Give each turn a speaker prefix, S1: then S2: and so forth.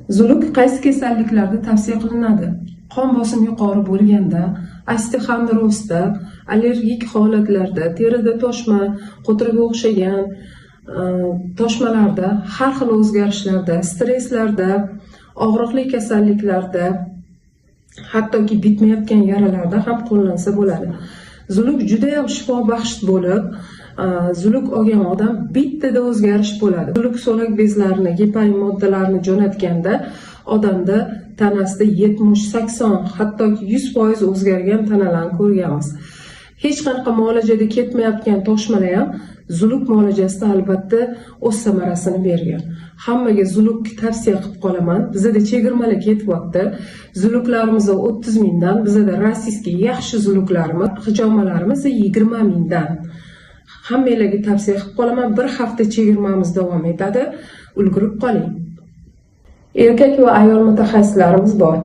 S1: Zuluk qaysi kasalliklarda tavsiya qilinadi? Qon bosimi yuqori bo'lganda, osteoxondrozda, allergik holatlarda, terida toshma, qo'tiraga o'xshagan toshmalarda, har xil o'zgarishlarda, stresslarda, og'riqli kasalliklarda, hattoki bitmayotgan yaralarda ham qo'llansa bo'ladi. Zuluk juda ham shifobaxsh bo'lib, zuluk olgan odam bittada o'zgarish bo'ladi. Zuluk so'lak bezlarini, geparin moddalarni jo'natganda odamda tanasida 70-80, hattoki 100% o'zgargan tanalarni ko'rganmiz. Hech qanaqa muolajada ketmayotgan toshmalar ham zuluk muolajasida albatta o'z samarasini bergan. Hammaga zuluk tavsiya qilib qolaman. Bizda chegirmalar ketyapti. Zuluklarimiz 30 mingdan, bizda rossiyskiy yaxshi zuluklarimiz, hijomalarimiz 20 mingdan. Hammalarga tavsiya qilib qolaman. Bir hafta chegirmamiz davom etadi. Ulgurib qoling. Erkak va ayol mutaxassislarimiz bor.